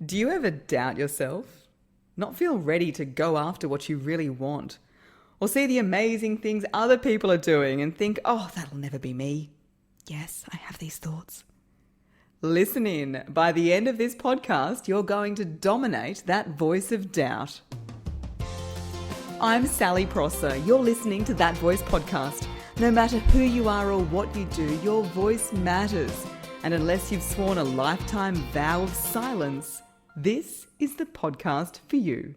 Do you ever doubt yourself? Not feel ready to go after what you really want? Or see the amazing things other people are doing and think, oh, that'll never be me? Yes, I have these thoughts. Listen in. By the end of this podcast, you're going to dominate that voice of doubt. I'm Sally Prosser. You're listening to That Voice podcast. No matter who you are or what you do, your voice matters. And unless you've sworn a lifetime vow of silence, this is the podcast for you.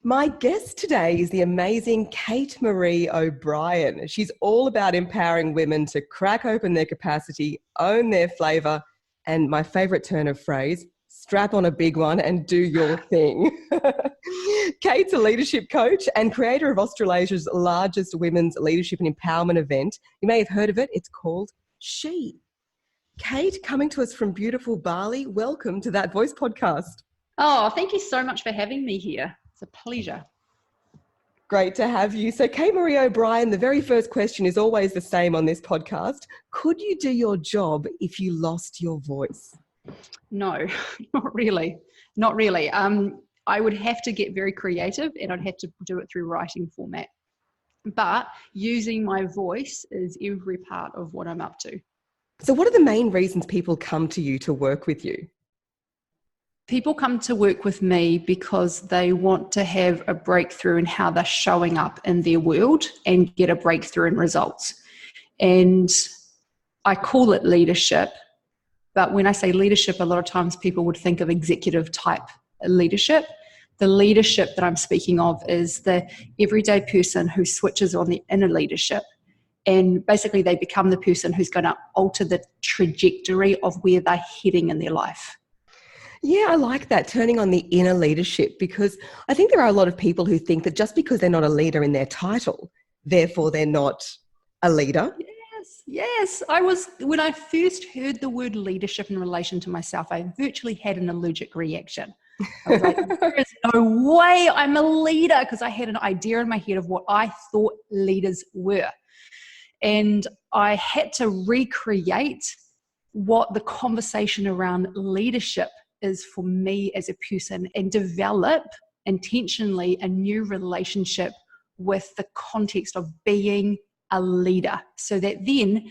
My guest today is the amazing Kate Maree O'Brien. She's all about empowering women to crack open their capacity, own their flavour, and my favourite turn of phrase, strap on a big one and do your thing. Kate's a leadership coach and creator of Australasia's largest women's leadership and empowerment event. You may have heard of it. It's called She. Kate, coming to us from beautiful Bali, welcome to That Voice podcast. Oh, thank you so much for having me here. It's a pleasure. Great to have you. So Kate Maree O'Brien, the very first question is always the same on this podcast. Could you do your job if you lost your voice? No, not really. Not really. I would have to get very creative and I'd have to do it through writing format. But using my voice is every part of what I'm up to. So what are the main reasons people come to you to work with you? People come to work with me because they want to have a breakthrough in how they're showing up in their world and get a breakthrough in results. And I call it leadership. But when I say leadership, a lot of times people would think of executive type leadership. The leadership that I'm speaking of is the everyday person who switches on the inner leadership. And basically they become the person who's going to alter the trajectory of where they're heading in their life. Yeah, I like that, turning on the inner leadership, because I think there are a lot of people who think that just because they're not a leader in their title, therefore they're not a leader. Yes. When I first heard the word leadership in relation to myself, I virtually had an allergic reaction. I was like, there is no way I'm a leader, because I had an idea in my head of what I thought leaders were. And I had to recreate what the conversation around leadership is for me as a person and develop intentionally a new relationship with the context of being a leader, so that then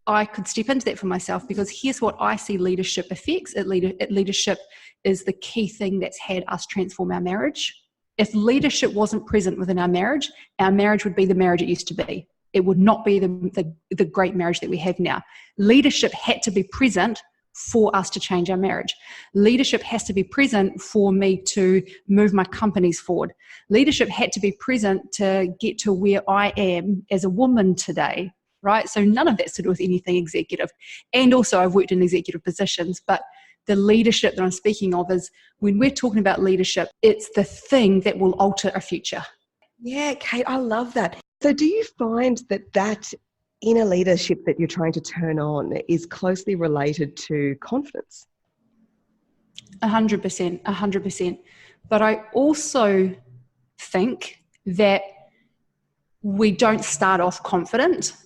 I could step into that for myself. Because here's what I see leadership affects. Leadership is the key thing that's had us transform our marriage. If leadership wasn't present within our marriage would be the marriage it used to be. It would not be the great marriage that we have now. Leadership had to be present for us to change our marriage. Leadership has to be present for me to move my companies forward. Leadership had to be present to get to where I am as a woman today, right? So none of that's to do with anything executive. And also I've worked in executive positions, but the leadership that I'm speaking of is when we're talking about leadership, it's the thing that will alter our future. Yeah, Kate, I love that. So do you find that inner leadership that you're trying to turn on is closely related to confidence? 100%. But I also think that we don't start off confident,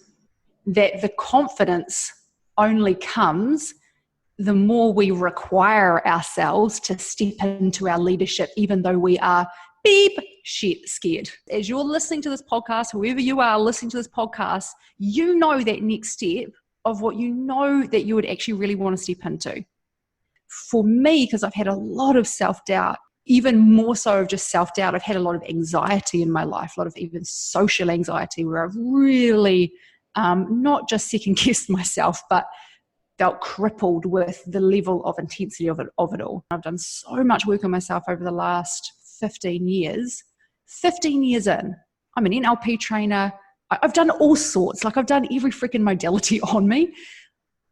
that the confidence only comes the more we require ourselves to step into our leadership, even though we are shit scared. As you're listening to this podcast, whoever you are listening to this podcast, you know that next step of what you know that you would actually really want to step into. For me, because I've had a lot of self-doubt, even more so of just self-doubt, I've had a lot of anxiety in my life, a lot of even social anxiety, where I've really not just second-guessed myself, but felt crippled with the level of intensity of it all. I've done so much work on myself over the last 15 years in. I'm an NLP trainer. I've done all sorts. Like I've done every freaking modality on me.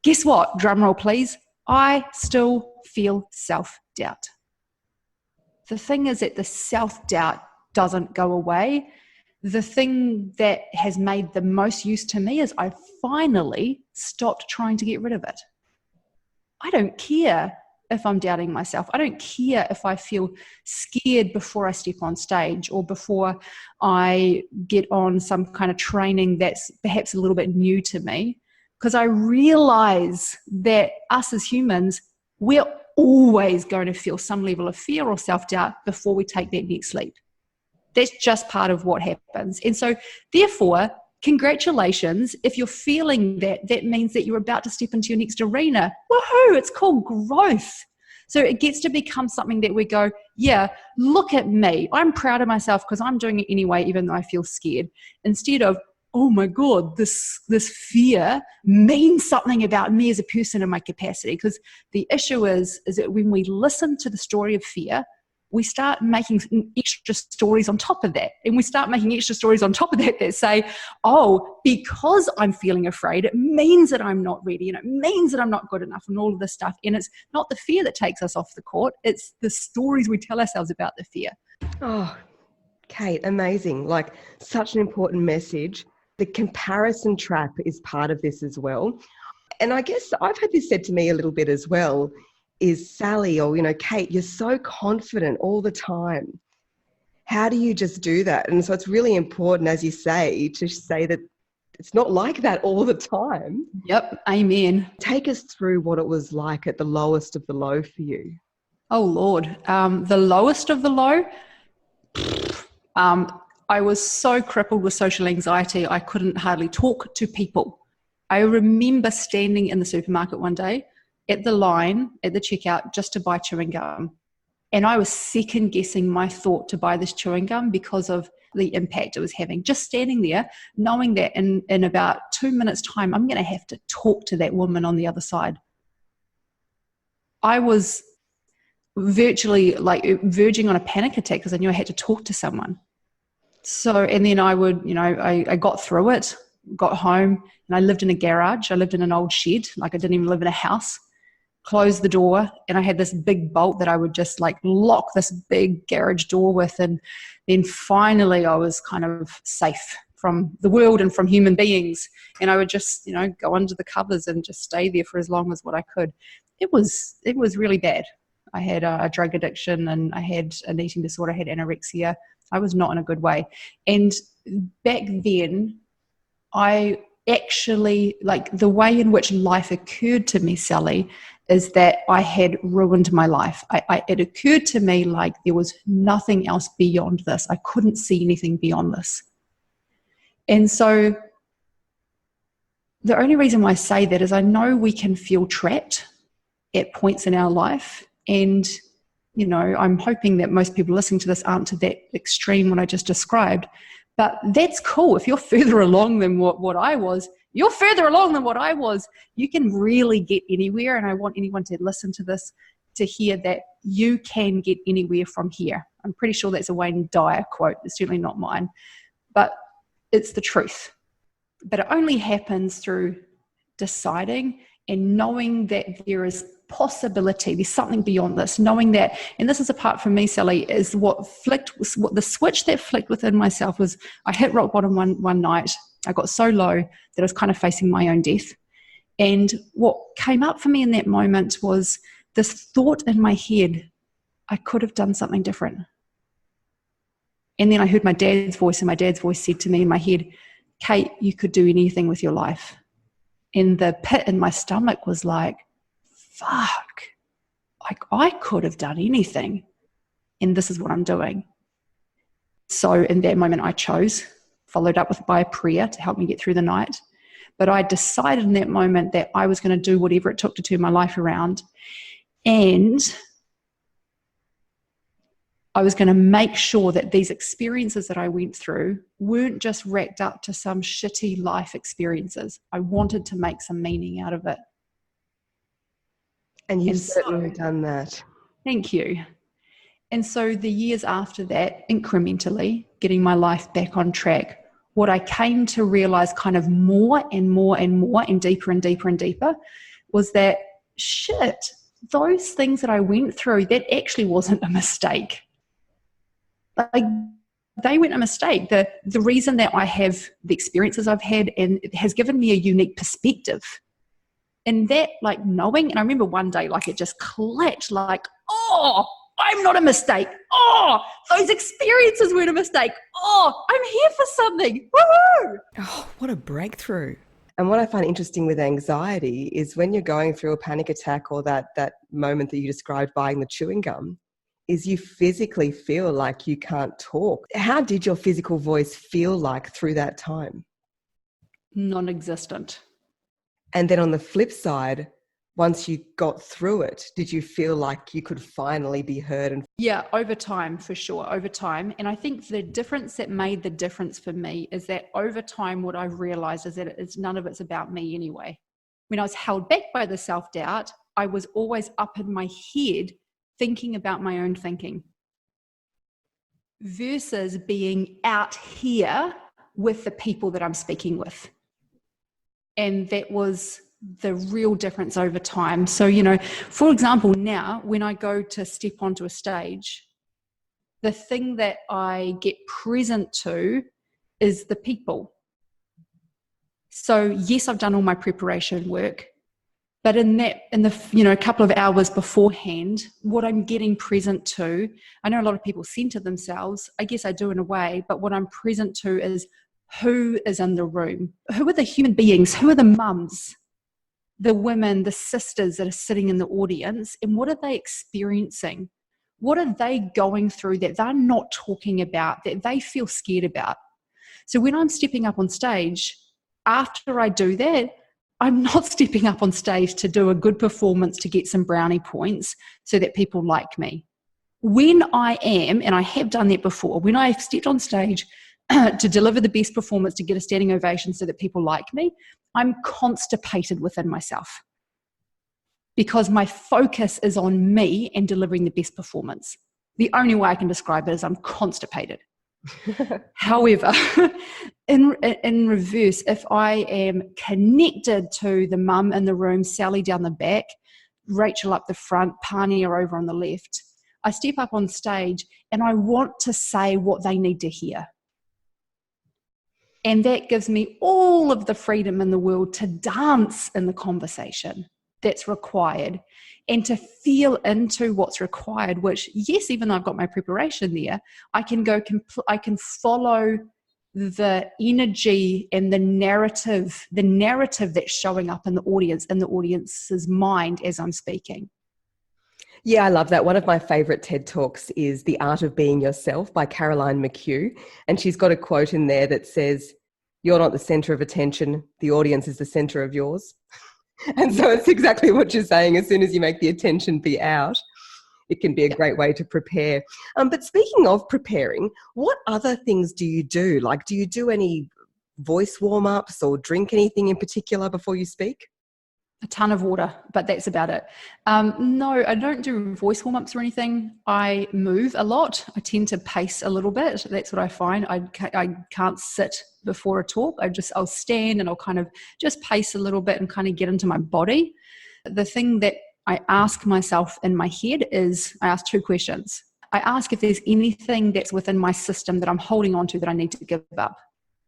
Guess what? Drum roll, please. I still feel self-doubt. The thing is that the self-doubt doesn't go away. The thing that has made the most use to me is I finally stopped trying to get rid of it. I don't care if I'm doubting myself. I don't care if I feel scared before I step on stage or before I get on some kind of training that's perhaps a little bit new to me, because I realize that us as humans, we're always going to feel some level of fear or self-doubt before we take that next leap. That's just part of what happens. And so therefore, congratulations. If you're feeling that, that means that you're about to step into your next arena. Woohoo, it's called growth. So it gets to become something that we go, yeah, look at me. I'm proud of myself because I'm doing it anyway, even though I feel scared. Instead of, oh my God, this fear means something about me as a person and my capacity. Because the issue is that when we listen to the story of fear, we start making extra stories on top of that. And we start making extra stories on top of that that say, oh, because I'm feeling afraid, it means that I'm not ready and it means that I'm not good enough and all of this stuff. And it's not the fear that takes us off the court. It's the stories we tell ourselves about the fear. Oh, Kate, amazing. Like, such an important message. The comparison trap is part of this as well. And I guess I've had this said to me a little bit as well, is Sally, or, Kate, you're so confident all the time. How do you just do that? And so it's really important, as you say, to say that it's not like that all the time. Yep. Amen. Take us through what it was like at the lowest of the low for you. Oh, Lord. The lowest of the low, I was so crippled with social anxiety, I couldn't hardly talk to people. I remember standing in the supermarket one day at the line, at the checkout, just to buy chewing gum. And I was second guessing my thought to buy this chewing gum because of the impact it was having. Just standing there, knowing that in about 2 minutes' time, I'm going to have to talk to that woman on the other side. I was virtually verging on a panic attack because I knew I had to talk to someone. So, and then I would, I got through it, got home, and I lived in a garage. I lived in an old shed. I didn't even live in a house. Closed the door, and I had this big bolt that I would just lock this big garage door with. And then finally I was kind of safe from the world and from human beings. And I would just, go under the covers and just stay there for as long as what I could. It was really bad. I had a drug addiction and I had an eating disorder, I had anorexia. I was not in a good way. And back then, I actually, the way in which life occurred to me, Sally, is that I had ruined my life. It occurred to me like there was nothing else beyond this. I couldn't see anything beyond this. And so the only reason why I say that is I know we can feel trapped at points in our life. And, I'm hoping that most people listening to this aren't to that extreme what I just described. But that's cool. If you're further along than what I was, you're further along than what I was. You can really get anywhere. And I want anyone to listen to this to hear that you can get anywhere from here. I'm pretty sure that's a Wayne Dyer quote. It's certainly not mine. But it's the truth. But it only happens through deciding and knowing that there is possibility, there's something beyond this, knowing that, and this is a part for me, Sally, is what the switch that flicked within myself was I hit rock bottom one night. I got so low that I was kind of facing my own death. And what came up for me in that moment was this thought in my head, I could have done something different. And then I heard my dad's voice, and my dad's voice said to me in my head, Kate, you could do anything with your life. And the pit in my stomach was like, fuck, I could have done anything. And this is what I'm doing. So in that moment I chose, followed up by a prayer to help me get through the night. But I decided in that moment that I was going to do whatever it took to turn my life around. And I was going to make sure that these experiences that I went through weren't just racked up to some shitty life experiences. I wanted to make some meaning out of it. And you've certainly done that. Thank you. And so the years after that, incrementally, getting my life back on track, what I came to realize kind of more and more and more and deeper and deeper and deeper was that, shit, those things that I went through, that actually wasn't a mistake. They weren't a mistake. The reason that I have the experiences I've had, and it has given me a unique perspective. And that, knowing, and I remember one day, it just clicked, oh, I'm not a mistake. Oh, those experiences weren't a mistake. Oh, I'm here for something. Woohoo! Oh, what a breakthrough. And what I find interesting with anxiety is when you're going through a panic attack or that moment that you described buying the chewing gum, is you physically feel like you can't talk. How did your physical voice feel like through that time? Non-existent. And then on the flip side, once you got through it, did you feel like you could finally be heard? Yeah, over time, for sure, over time. And I think the difference that made the difference for me is that over time, what I've realized is that none of it's about me anyway. When I was held back by the self-doubt, I was always up in my head thinking about my own thinking versus being out here with the people that I'm speaking with. And that was the real difference over time. So, for example, now when I go to step onto a stage, the thing that I get present to is the people. So yes, I've done all my preparation work, but in the couple of hours beforehand, what I'm getting present to, I know a lot of people center themselves. I guess I do in a way, but what I'm present to is who is in the room. Who are the human beings? Who are the mums, the women, the sisters that are sitting in the audience, and what are they experiencing? What are they going through that they're not talking about, that they feel scared about? So when I'm stepping up on stage, after I do that, I'm not stepping up on stage to do a good performance to get some brownie points so that people like me. When I am, and I have done that before, when I've stepped on stage to deliver the best performance, to get a standing ovation so that people like me, I'm constipated within myself because my focus is on me and delivering the best performance. The only way I can describe it is I'm constipated. However, in reverse, if I am connected to the mum in the room, Sally down the back, Rachel up the front, Pania over on the left, I step up on stage and I want to say what they need to hear. And that gives me all of the freedom in the world to dance in the conversation that's required and to feel into what's required, which, yes, even though I've got my preparation there, I can follow the energy and the narrative that's showing up in the audience's mind as I'm speaking. Yeah, I love that. One of my favorite TED Talks is The Art of Being Yourself by Caroline McHugh. And she's got a quote in there that says, "You're not the center of attention. The audience is the center of yours." And so it's exactly what you're saying. As soon as you make the attention be out, it can be a great way to prepare. But speaking of preparing, what other things do you do? Like, do you do any voice warm-ups or drink anything in particular before you speak? A ton of water, but that's about it. No, I don't do voice warm-ups or anything. I move a lot. I tend to pace a little bit. That's what I find. I can't sit before a talk. I'll stand and I'll kind of just pace a little bit and kind of get into my body. The thing that I ask myself in my head is, I ask two questions. I ask if there's anything that's within my system that I'm holding on to that I need to give up.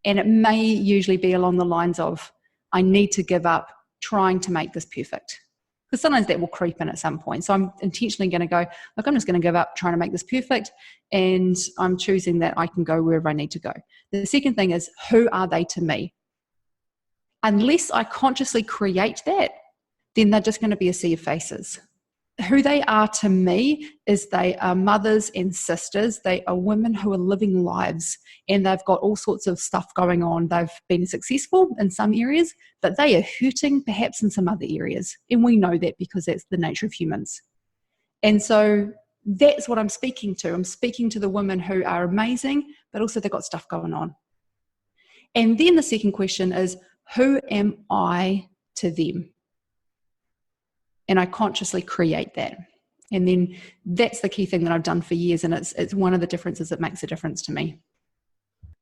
And it may usually be along the lines of, I need to give up trying to make this perfect. Because sometimes that will creep in at some point. So I'm intentionally going to go, look, I'm just going to give up trying to make this perfect, and I'm choosing that I can go wherever I need to go. The second thing is, who are they to me? Unless I consciously create that, then they're just going to be a sea of faces. Who they are to me is they are mothers and sisters. They are women who are living lives, and they've got all sorts of stuff going on. They've been successful in some areas, but they are hurting perhaps in some other areas. And we know that because that's the nature of humans. And so that's what I'm speaking to. I'm speaking to the women who are amazing, but also they've got stuff going on. And then the second question is, who am I to them? And I consciously create that. And then that's the key thing that I've done for years. And it's one of the differences that makes a difference to me.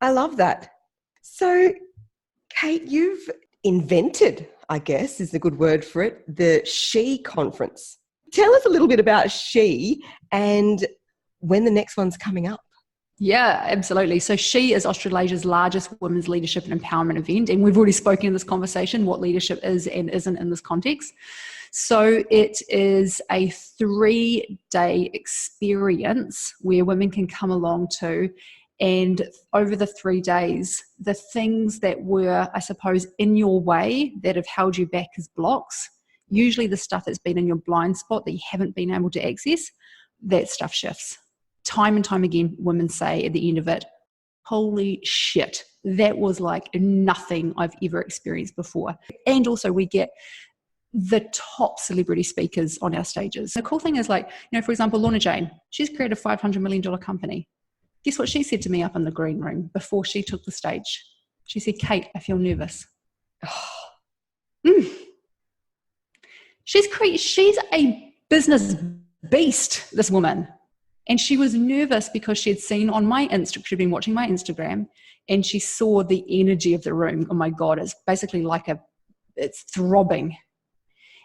I love that. So, Kate, you've invented, I guess is the good word for it, the She Conference. Tell us a little bit about She and when the next one's coming up. Yeah, absolutely. So She is Australasia's largest women's leadership and empowerment event. And we've already spoken in this conversation what leadership is and isn't in this context. So it is a 3-day experience where women can come along to And over the 3 days, the things that were, I suppose, in your way that have held you back as blocks, usually the stuff that's been in your blind spot that you haven't been able to access, that stuff shifts. Time and time again, women say at the end of it, holy shit, that was like nothing I've ever experienced before. And also we get the top celebrity speakers on our stages. The cool thing is, like, for example, Lorna Jane, she's created a $500 million company. Guess what she said to me up in the green room before she took the stage? She said, Kate, I feel nervous. She's a business beast, this woman. And she was nervous because she had seen on my Instagram, she'd been watching my Instagram, and she saw the energy of the room. Oh my God, it's basically like it's throbbing.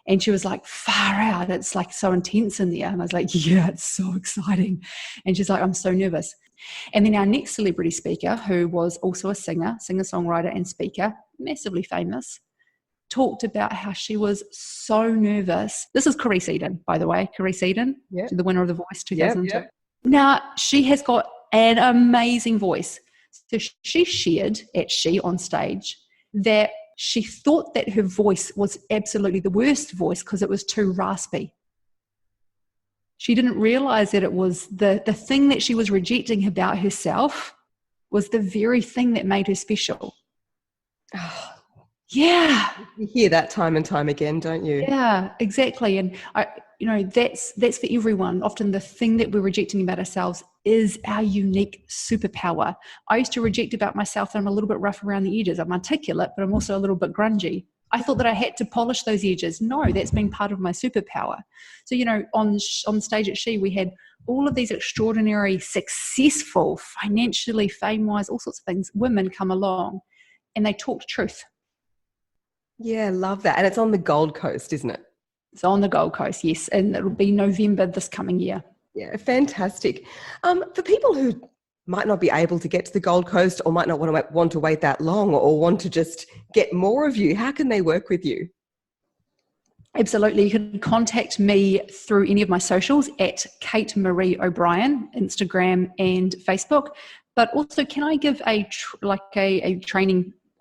And she was like, far out, it's like so intense in there. And I was like, yeah, it's so exciting. And she's like, I'm so nervous. And then our next celebrity speaker, who was also a singer-songwriter and speaker, massively famous, talked about how she was so nervous. This is Carisse Eden, by the way. Carisse Eden, the winner of The Voice 2002. Yep. Now, she has got an amazing voice. So she shared at She on stage that she thought that her voice was absolutely the worst voice because it was too raspy. She didn't realize that it was the thing that she was rejecting about herself was the very thing that made her special. Oh, yeah. You hear that time and time again, don't you? Yeah, exactly. And that's for everyone. Often the thing that we're rejecting about ourselves is our unique superpower. I used to reject about myself that I'm a little bit rough around the edges. I'm articulate, but I'm also a little bit grungy. I thought that I had to polish those edges. No, that's been part of my superpower. So, on stage at She, we had all of these extraordinary, successful, financially, fame-wise, all sorts of things, women come along and they talked truth. Yeah, love that. And it's on the Gold Coast, isn't it? It's on the Gold Coast, yes. And it'll be November this coming year. Yeah, fantastic. For people who might not be able to get to the Gold Coast or might not want to wait that long or want to just get more of you, how can they work with you? Absolutely. You can contact me through any of my socials at Kate Maree O'Brien, Instagram and Facebook. But also, can I give a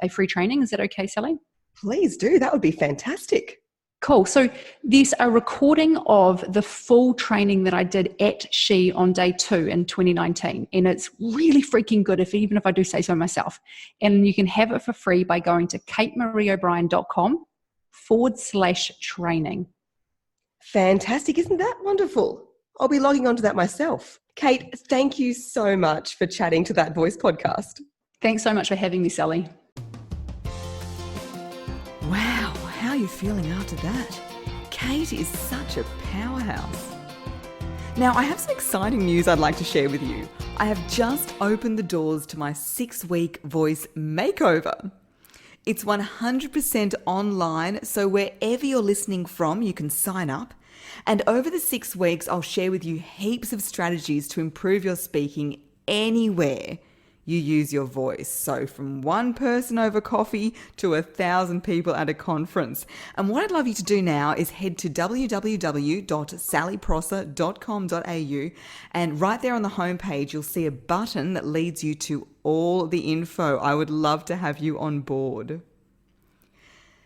free training? Is that okay, Sally? Please do. That would be fantastic. Cool. So there's a recording of the full training that I did at She on day 2 in 2019. And it's really freaking good, even if I do say so myself. And you can have it for free by going to katemareeobrien.com/training. Fantastic. Isn't that wonderful? I'll be logging onto that myself. Kate, thank you so much for chatting to That Voice podcast. Thanks so much for having me, Sally. Wow, how are you feeling after that? Kate is such a powerhouse. Now, I have some exciting news I'd like to share with you. I have just opened the doors to my 6-week voice makeover. It's 100% online, so wherever you're listening from, you can sign up. And over the 6 weeks, I'll share with you heaps of strategies to improve your speaking anywhere you use your voice. So from one person over coffee to 1,000 people at a conference. And what I'd love you to do now is head to www.sallyprosser.com.au, and right there on the homepage, you'll see a button that leads you to all the info. I would love to have you on board.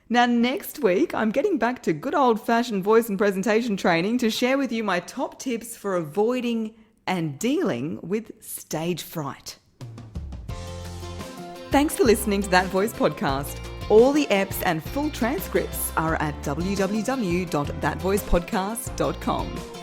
Now, next week, I'm getting back to good old-fashioned voice and presentation training to share with you my top tips for avoiding and dealing with stage fright. Thanks for listening to That Voice podcast. All the EPs and full transcripts are at www.thatvoicepodcast.com.